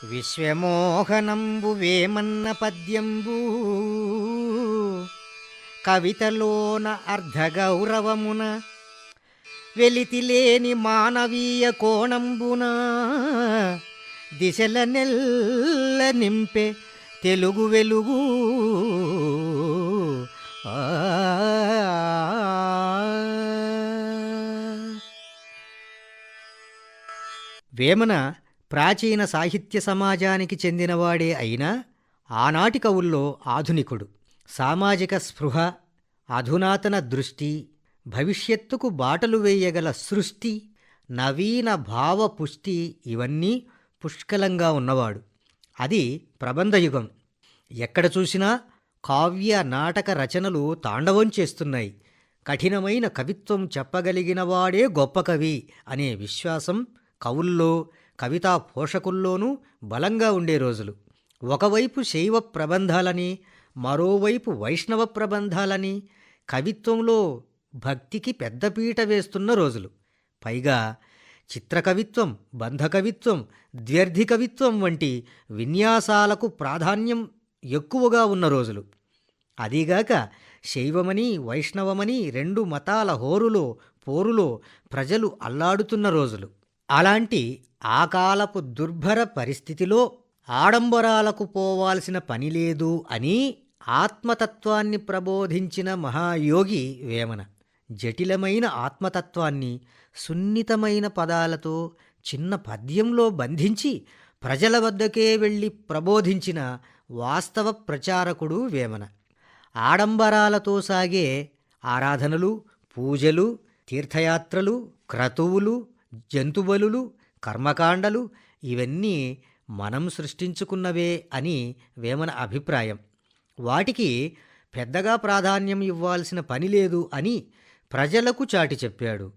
విశ్వమోహనంబు వేమన్న పద్యంబు కవితలోన అర్ధగౌరవమున వెలితిలేని మానవీయ కోణంబున దిశల నెల్ల నింపే తెలుగు వెలుగు. ఆ వేమన ప్రాచీన సాహిత్య సమాజానికి చెందినవాడే అయినా ఆనాటి కవుల్లో ఆధునికుడు. సామాజిక స్పృహ, అధునాతన దృష్టి, భవిష్యత్తుకు బాటలు వేయగల సృష్టి, నవీన భావపుష్టి ఇవన్నీ పుష్కలంగా ఉన్నవాడు. అది ప్రబంధయుగం. ఎక్కడ చూసినా కావ్య నాటక రచనలు తాండవం చేస్తున్నాయి. కఠినమైన కవిత్వం చెప్పగలిగినవాడే గొప్ప కవి అనే విశ్వాసం కవుల్లో, కవితా పోషకుల్లోనూ బలంగా ఉండే రోజులు. ఒకవైపు శైవ ప్రబంధాలని, మరోవైపు వైష్ణవ ప్రబంధాలని, కవిత్వంలో భక్తికి పెద్దపీట వేస్తున్న రోజులు. పైగా చిత్రకవిత్వం, బంధకవిత్వం, ద్వ్యర్థి కవిత్వం వంటి విన్యాసాలకు ప్రాధాన్యం ఎక్కువగా ఉన్న రోజులు. అదీగాక శైవమని వైష్ణవమని రెండు మతాల హోరులో పోరులో ప్రజలు అల్లాడుతున్న రోజులు. అలాంటి ఆ కాలపు దుర్భర పరిస్థితిలో ఆడంబరాలకు పోవాల్సిన పనిలేదు అని ఆత్మతత్వాన్ని ప్రబోధించిన మహాయోగి వేమన. జటిలమైన ఆత్మతత్వాన్ని సున్నితమైన పదాలతో చిన్న పద్యంలో బంధించి ప్రజల వద్దకే వెళ్ళి ప్రబోధించిన వాస్తవ ప్రచారకుడు వేమన. ఆడంబరాలతో సాగే ఆరాధనలు, పూజలు, తీర్థయాత్రలు, క్రతువులు, జంతుబలులు, కర్మకాండలు ఇవన్నీ మనం సృష్టించుకున్నవే అని వేమన అభిప్రాయం. వాటికి పెద్దగా ప్రాధాన్యం ఇవ్వాల్సిన పని లేదు అని ప్రజలకు చాటి చెప్పాడు.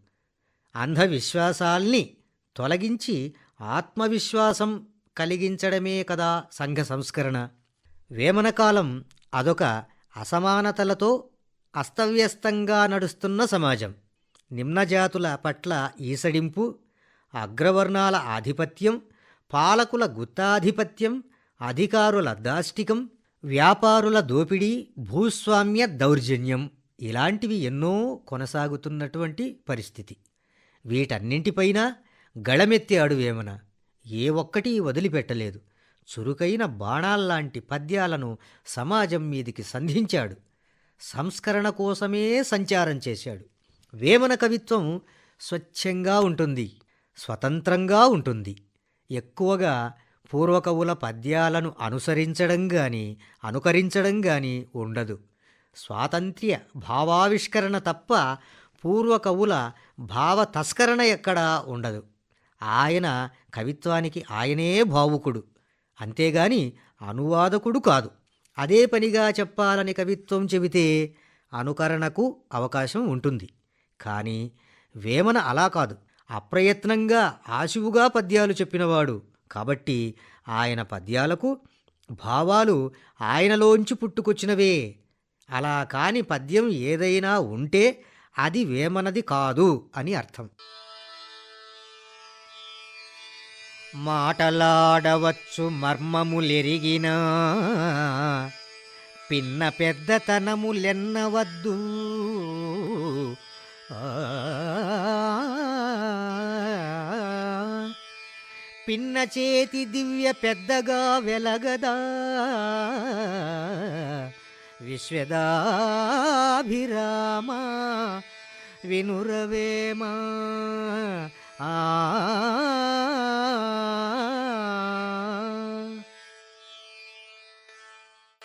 అంధవిశ్వాసాల్ని తొలగించి ఆత్మవిశ్వాసం కలిగించడమే కదా సంఘ సంస్కరణ. వేమన కాలం అదొక అసమానతలతో అస్తవ్యస్తంగా నడుస్తున్న సమాజం. నిమ్నజాతుల పట్ల ఈసడింపు, అగ్రవర్ణాల ఆధిపత్యం, పాలకుల గుత్తాధిపత్యం, అధికారుల దాష్టికం, వ్యాపారుల దోపిడీ, భూస్వామ్య దౌర్జన్యం ఇలాంటివి ఎన్నో కొనసాగుతున్నటువంటి పరిస్థితి. వీటన్నింటిపైనా గళమెత్తాడు వేమన. ఏ ఒక్కటీ వదిలిపెట్టలేదు. చురుకైన బాణాల్లాంటి పద్యాలను సమాజం మీదికి సంధించాడు. సంస్కరణ కోసమే సంచారం చేశాడు. వేమన కవిత్వం స్వచ్ఛంగా ఉంటుంది, స్వతంత్రంగా ఉంటుంది. ఎక్కువగా పూర్వకవుల పద్యాలను అనుసరించడం గాని అనుకరించడం గాని ఉండదు. స్వాతంత్ర్య భావావిష్కరణ తప్ప పూర్వకవుల భావ తస్కరణ ఎక్కడా ఉండదు. ఆయన కవిత్వానికి ఆయనే భావుకుడు, అంతేగాని అనువాదకుడు కాదు. అదే పనిగా చెప్పాలని కవిత్వం చెబితే అనుకరణకు అవకాశం ఉంటుంది. కానీ వేమన అలా కాదు. అప్రయత్నంగా ఆశువుగా పద్యాలు చెప్పినవాడు కాబట్టి ఆయన పద్యాలకు భావాలు ఆయనలోంచి పుట్టుకొచ్చినవే. అలా కాని పద్యం ఏదైనా ఉంటే అది వేమనది కాదు అని అర్థం. మాటలాడవచ్చు మర్మములెరిగినా పిన్న పెద్దతనములెన్నవద్దు. పిన్న చేతి దివ్య పెద్దగా వెలగదా విశ్వదాభిరామ వినురవేమా.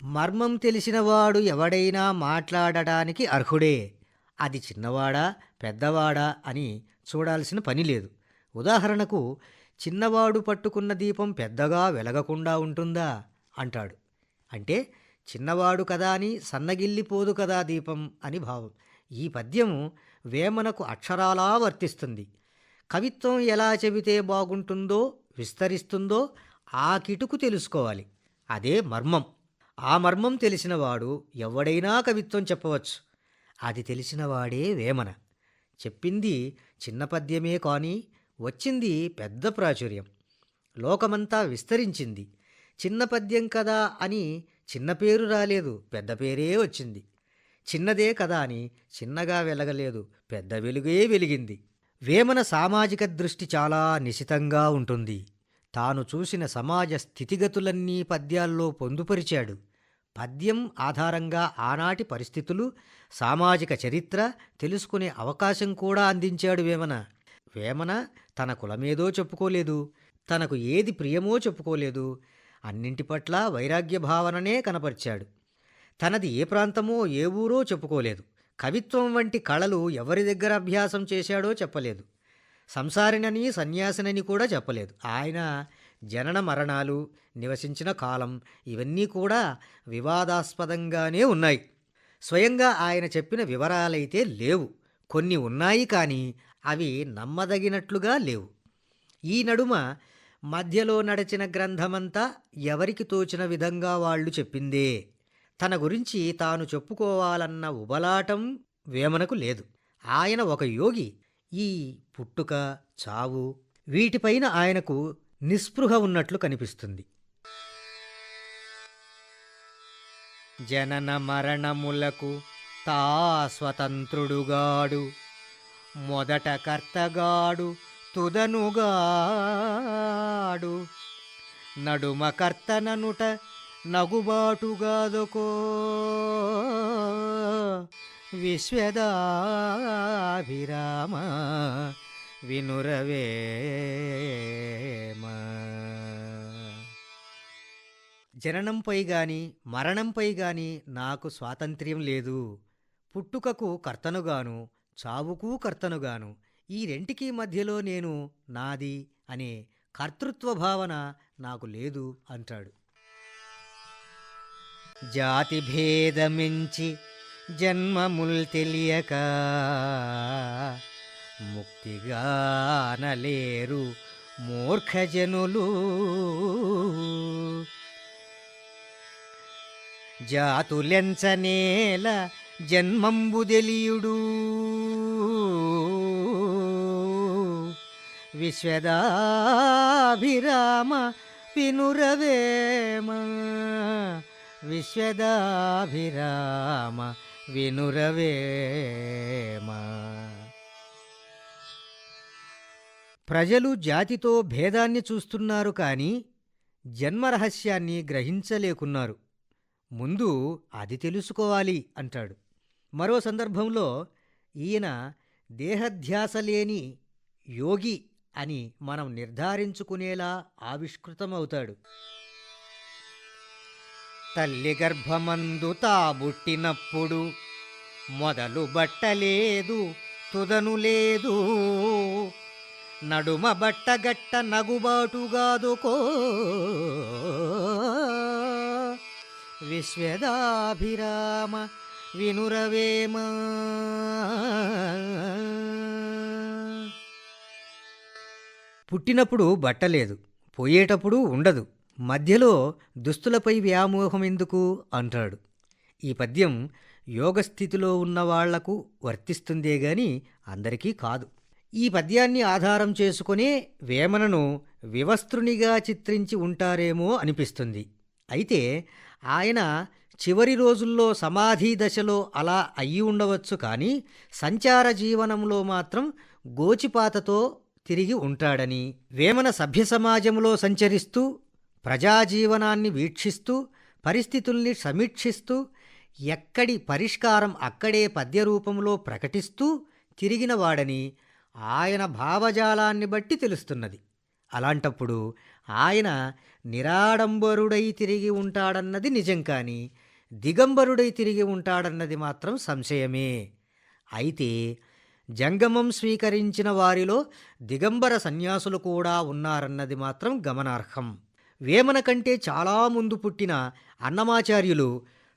మర్మం తెలిసినవాడు ఎవడైనా మాట్లాడటానికి అర్హుడే. అది చిన్నవాడా పెద్దవాడా అని చూడాల్సిన పని లేదు. ఉదాహరణకు, చిన్నవాడు పట్టుకున్న దీపం పెద్దగా వెలగకుండా ఉంటుందా అంటాడు. అంటే చిన్నవాడు కదా అని సన్నగిల్లిపోదు కదా దీపం అని భావం. ఈ పద్యం వేమనకు అక్షరాలా వర్తిస్తుంది. కవిత్వం ఎలా చెబితే బాగుంటుందో, విస్తరిస్తుందో ఆ కిటుకు తెలుసుకోవాలి. అదే మర్మం. ఆ మర్మం తెలిసినవాడు ఎవడైనా కవిత్వం చెప్పవచ్చు. అది తెలిసినవాడే వేమన. చెప్పింది చిన్న పద్యమే కానీ వచ్చింది పెద్ద ప్రాచుర్యం. లోకమంతా విస్తరించింది. చిన్న పద్యం కదా అని చిన్న పేరు రాలేదు, పెద్ద పేరే వచ్చింది. చిన్నదే కదా అని చిన్నగా వెలగలేదు, పెద్ద వెలుగే వెలిగింది. వేమన సామాజిక దృష్టి చాలా నిశితంగా ఉంటుంది. తాను చూసిన సమాజ స్థితిగతులన్నీ పద్యాల్లో పొందుపరిచాడు. పద్యం ఆధారంగా ఆనాటి పరిస్థితులు, సామాజిక చరిత్ర తెలుసుకునే అవకాశం కూడా అందించాడు వేమన. వేమన తన కులమేదో చెప్పుకోలేదు, తనకు ఏది ప్రియమో చెప్పుకోలేదు. అన్నింటి పట్ల వైరాగ్య భావననే కనపరిచాడు. తనది ఏ ప్రాంతమో ఏ ఊరో చెప్పుకోలేదు. కవిత్వం వంటి కళలు ఎవరి దగ్గర అభ్యాసం చేశాడో చెప్పలేదు. సంసారినని సన్యాసినని కూడా చెప్పలేదు. ఆయన జనన మరణాలు, నివసించిన కాలం ఇవన్నీ కూడా వివాదాస్పదంగానే ఉన్నాయి. స్వయంగా ఆయన చెప్పిన వివరాలైతే లేవు. కొన్ని ఉన్నాయి కానీ అవి నమ్మదగినట్లుగా లేవు. ఈ నడుమ మధ్యలో నడిచిన గ్రంథమంతా ఎవరికి తోచిన విధంగా వాళ్ళు చెప్పిందే. తన గురించి తాను చెప్పుకోవాలన్న ఉబలాటం వేమనకు లేదు. ఆయన ఒక యోగి. ఈ పుట్టుక, చావు వీటిపైన ఆయనకు నిస్పృహ ఉన్నట్లు కనిపిస్తుంది. జనన మరణములకు తా స్వతంత్రుడుగాడు, మొదట కర్తగాడు తుదనుగాడు, నడుమ కర్తననుట నగుబాటుగాదొకో, విశ్వదాభిరామ వినురవేమ. జననంపై గాని మరణంపై గాని నాకు స్వాతంత్ర్యం లేదు. పుట్టుకకు కర్తనుగాను, చావుకు కర్తనుగాను, ఈ రెంటికి మధ్యలో నేను నాది అనే కర్తృత్వ భావన నాకు లేదు అంటాడు. జాతి భేదమించి జన్మముల్ తెలియక ముక్తిగానలేరు మూర్ఖజనులు, జాతులెంచనేల జన్మంబుదెలియుడు, విశ్వదాభిరామ వినురవేమ, విశ్వదాభిరామ వినురవేమ. ప్రజలు జాతితో భేదాన్ని చూస్తున్నారు కానీ జన్మరహస్యాన్ని గ్రహించలేకున్నారు. ముందు అది తెలుసుకోవాలి అంటాడు. మరో సందర్భంలో ఈయన దేహధ్యాస లేని యోగి అని మనం నిర్ధారించుకునేలా ఆవిష్కృతమవుతాడు. తల్లి గర్భమందు తాబుట్టినప్పుడు మొదలు బట్టలేదు తుదను లేదు, నడుమ బట్టగట్ట నగుబాటుగాదుకో, విశ్వదాభిరామ వినురవేమ. పుట్టినప్పుడు బట్టలేదు, పోయేటప్పుడు ఉండదు, మధ్యలో దుస్తులపై వ్యామోహం ఎందుకు అంటాడు. ఈ పద్యం యోగస్థితిలో ఉన్నవాళ్లకు వర్తిస్తుందే గాని అందరికీ కాదు. ఈ పద్యాన్ని ఆధారం చేసుకునే వేమనను వివస్త్రునిగా చిత్రించి ఉంటారేమో అనిపిస్తుంది. అయితే ఆయన చివరి రోజుల్లో సమాధి దశలో అలా అయ్యి ఉండవచ్చు కానీ సంచార జీవనంలో మాత్రం గోచిపాతతో తిరిగి ఉంటాడని, వేమన సభ్య సమాజంలో సంచరిస్తూ ప్రజాజీవనాన్ని వీక్షిస్తూ పరిస్థితుల్ని సమీక్షిస్తూ ఎక్కడి పరిష్కారం అక్కడే పద్యరూపంలో ప్రకటిస్తూ తిరిగినవాడని ఆయన భావజాలాన్ని బట్టి తెలుస్తున్నది. అలాంటప్పుడు ఆయన నిరాడంబరుడై తిరిగి ఉంటాడన్నది నిజం కానీ దిగంబరుడై తిరిగి ఉంటాడన్నది మాత్రం సంశయమే. అయితే జంగమం స్వీకరించిన వారిలో దిగంబర సన్యాసులు కూడా ఉన్నారన్నది మాత్రం గమనార్హం. వేమన కంటే చాలా ముందు పుట్టిన అన్నమాచార్యులు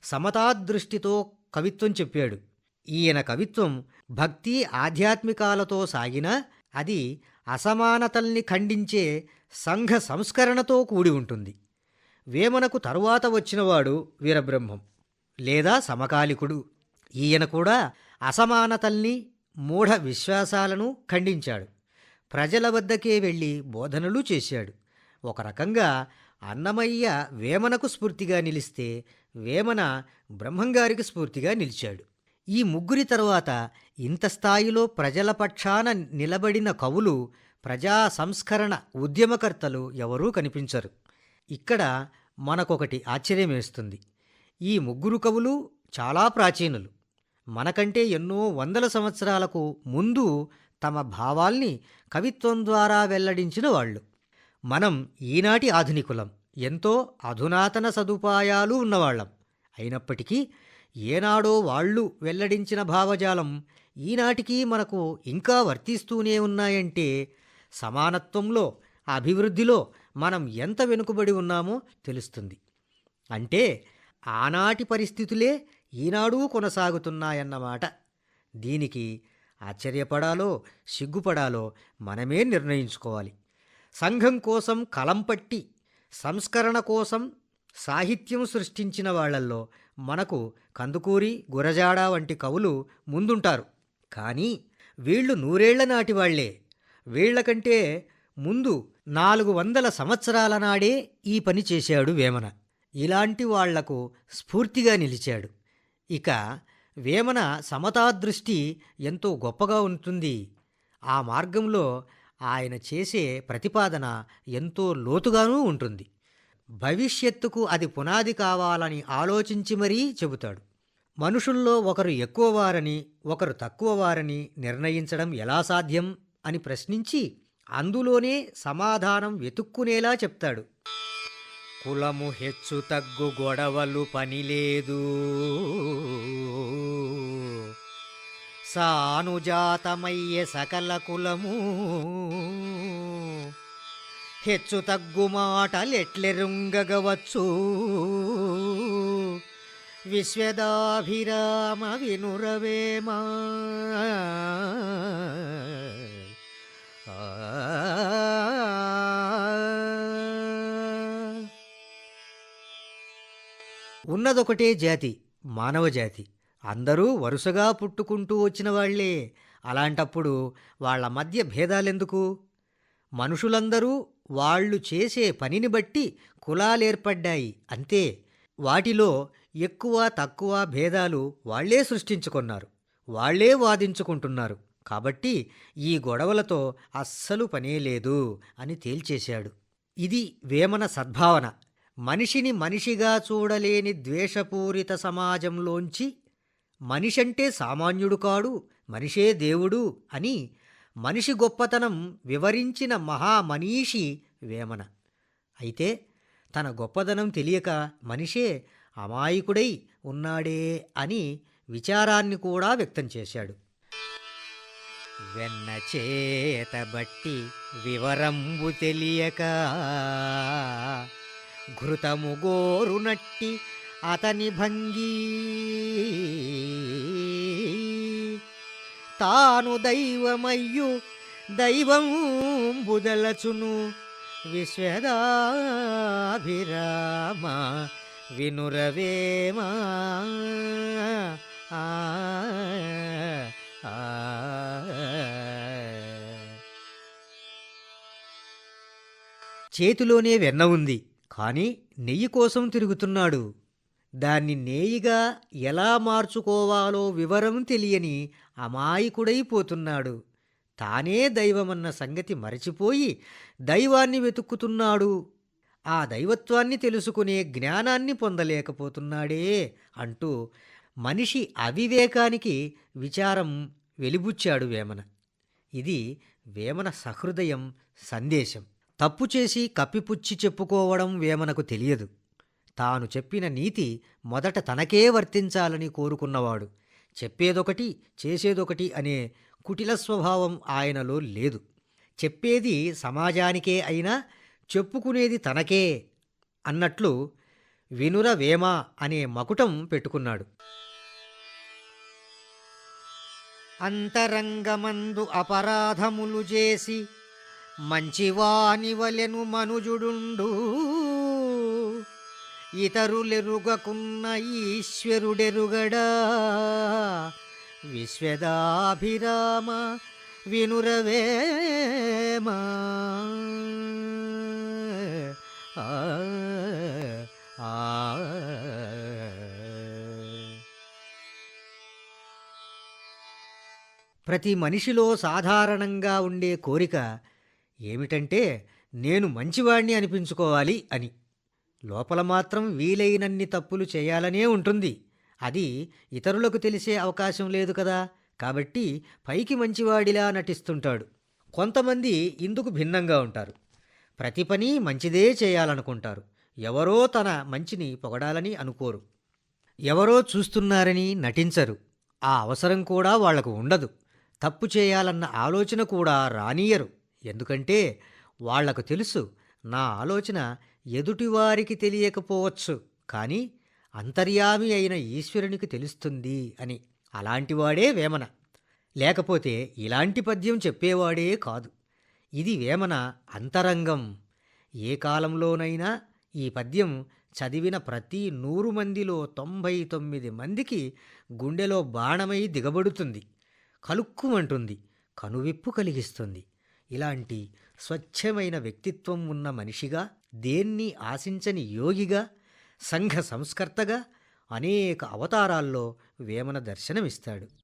సమతాదృష్టితో కవిత్వం చెప్పాడు. ఈయన కవిత్వం భక్తి ఆధ్యాత్మికాలతో సాగినా అది అసమానతల్ని ఖండించే సంఘ సంస్కరణతో కూడి ఉంటుంది. వేమనకు తరువాత వచ్చినవాడు వీరబ్రహ్మం లేదా సమకాలికుడు. ఈయన కూడా అసమానతల్ని మూఢ విశ్వాసాలను ఖండించాడు. ప్రజల వద్దకే వెళ్ళి బోధనలు చేశాడు. ఒక రకంగా అన్నమయ్య వేమనకు స్ఫూర్తిగా నిలిస్తే, వేమన బ్రహ్మంగారికి స్ఫూర్తిగా నిలిచాడు. ఈ ముగ్గురి తరువాత ఇంత స్థాయిలో ప్రజల పక్షాన నిలబడిన కవులు, ప్రజా సంస్కరణ ఉద్యమకర్తలు ఎవరూ కనిపించరు. ఇక్కడ మనకొకటి ఆశ్చర్యమేస్తుంది. ఈ ముగ్గురు కవులు చాలా ప్రాచీనులు. మనకంటే ఎన్నో వందల సంవత్సరాలకు ముందు తమ భావాల్ని కవిత్వం ద్వారా వెల్లడించిన వాళ్ళు. మనం ఈనాటి ఆధునికులం, ఎంతో అధునాతన సదుపాయాలు ఉన్నవాళ్ళం. అయినప్పటికీ ఏనాడో వాళ్ళు వెల్లడించిన భావజాలం ఈనాటికి మనకు ఇంకా వర్తిస్తూనే ఉన్నాయంటే సమానత్వంలో, అభివృద్ధిలో మనం ఎంత వెనుకబడి ఉన్నామో తెలుస్తుంది. అంటే ఆనాటి పరిస్థితులే ఈనాడూ కొనసాగుతున్నాయన్నమాట. దీనికి ఆశ్చర్యపడాలో సిగ్గుపడాలో మనమే నిర్ణయించుకోవాలి. సంఘం కోసం కలం పట్టి సంస్కరణ కోసం సాహిత్యం సృష్టించిన వాళ్ళల్లో మనకు కందుకూరి, గురజాడ వంటి కవులు ముందుంటారు. కానీ వీళ్ళు నూరేళ్ల నాటి వాళ్లే. వీళ్లకంటే ముందు 400 సంవత్సరాల నాడే ఈ పని చేశాడు వేమన. ఇలాంటి వాళ్లకు స్ఫూర్తిగా నిలిచాడు. ఇక వేమన సమతాదృష్టి ఎంతో గొప్పగా ఉంటుంది. ఆ మార్గంలో ఆయన చేసే ప్రతిపాదన ఎంతో లోతుగానూ ఉంటుంది. భవిష్యత్తుకు అది పునాది కావాలని ఆలోచించి మరీ చెబుతాడు. మనుషుల్లో ఒకరు ఎక్కువవారని, ఒకరు తక్కువవారని నిర్ణయించడం ఎలా సాధ్యం అని ప్రశ్నించి అందులోనే సమాధానం వెతుక్కునేలా చెప్తాడు. కులము హెచ్చు తగ్గు గొడవలు పనిలేదు, సానుజాతమయ్యే సకల కులము, హెచ్చు తగ్గు మాటలెట్లెరుంగగవచ్చు, విశ్వదాభిరామ వినురవేమా. ఉన్నదొకటే జాతి, మానవ జాతి. అందరూ వరుసగా పుట్టుకుంటూ వచ్చిన వాళ్లే. అలాంటప్పుడు వాళ్ల మధ్య భేదాలెందుకు? మనుషులందరూ వాళ్ళు చేసే పనిని బట్టి కులాలేర్పడ్డాయి అంతే. వాటిలో ఎక్కువ తక్కువ భేదాలు వాళ్లే సృష్టించుకున్నారు, వాళ్లే వాదించుకుంటున్నారు. కాబట్టి ఈ గొడవలతో అస్సలు పనే లేదు అని తేల్చేశాడు. ఇది వేమన సద్భావన. మనిషిని మనిషిగా చూడలేని ద్వేషపూరిత సమాజంలోంచి మనిషంటే సామాన్యుడు కాడు, మనిషే దేవుడు అని మనిషి గొప్పతనం వివరించిన మహామనీషి వేమన. అయితే తన గొప్పదనం తెలియక మనిషే అమాయకుడై ఉన్నాడే అని విచారాన్ని కూడా వ్యక్తం చేశాడు. వెన్న చేతబట్టి వివరంబు తెలియక ఘృతము గోరునట్టి అతని భంగి, తాను దైవమయ్యు దైవం బుదలచును, విశ్వదాభిరామ వినురవేమా. చేతిలోనే వెన్న ఉంది, కానీ నెయ్యి కోసం తిరుగుతున్నాడు. దాన్ని నేయిగా ఎలా మార్చుకోవాలో వివరం తెలియని అమాయకుడైపోతున్నాడు. తానే దైవమన్న సంగతి మరచిపోయి దైవాన్ని వెతుక్కుతున్నాడు. ఆ దైవత్వాన్ని తెలుసుకునే జ్ఞానాన్ని పొందలేకపోతున్నాడే అంటూ మనిషి అవివేకానికి విచారం వెలిబుచ్చాడు వేమన. ఇది వేమన సహృదయం సందేశం. తప్పు చేసి కప్పిపుచ్చి చెప్పుకోవడం వేమనకు తెలియదు. తాను చెప్పిన నీతి మొదట తనకే వర్తించాలని కోరుకున్నవాడు. చెప్పేదొకటి చేసేదొకటి అనే కుటిల స్వభావం ఆయనలో లేదు. చెప్పేది సమాజానికే అయినా చెప్పుకునేది తనకే అన్నట్లు వినుర వేమ అనే మకుటం పెట్టుకున్నాడు. అంతరంగమందు అపరాధములు చేసి మంచివాని వలెను మనుజుడుండు, ఇతరులెరుగకున్న ఈశ్వరుడెరుగడా, విశ్వదాభిరామ వినురవేమా ఆ, ఆ. ప్రతి మనిషిలో సాధారణంగా ఉండే కోరిక ఏమిటంటే నేను మంచివాణ్ణి అనిపించుకోవాలి అని. లోపల మాత్రం వీలైనన్ని తప్పులు చేయాలనే ఉంటుంది. అది ఇతరులకు తెలిసే అవకాశం లేదు కదా. కాబట్టి పైకి మంచివాడిలా నటిస్తుంటాడు. కొంతమంది ఇందుకు భిన్నంగా ఉంటారు. ప్రతి పని మంచిదే చేయాలనుకుంటారు. ఎవరో తన మంచిని పొగడాలని అనుకోరు. ఎవరో చూస్తున్నారని నటించరు. ఆ అవసరం కూడా వాళ్లకు ఉండదు. తప్పు చేయాలన్న ఆలోచన కూడా రానియరు. ఎందుకంటే వాళ్లకు తెలుసు, నా ఆలోచన ఎదుటివారికి తెలియకపోవచ్చు, కానీ అంతర్యామి అయిన ఈశ్వరునికి తెలుస్తుంది అని. అలాంటివాడే వేమన. లేకపోతే ఇలాంటి పద్యం చెప్పేవాడే కాదు. ఇది వేమన అంతరంగం. ఏ కాలంలోనైనా ఈ పద్యం చదివిన ప్రతి 100 మందిలో 99 మందికి గుండెలో బాణమై దిగబడుతుంది. కలుక్కుమంటుంది, కనువిప్పు కలిగిస్తుంది. ఇలాంటి స్వచ్ఛమైన వ్యక్తిత్వం ఉన్న మనిషిగా, దేన్ని ఆశించని యోగిగా, సంఘ సంస్కర్తగా అనేక అవతారాల్లో వేమన దర్శనమిస్తాడు.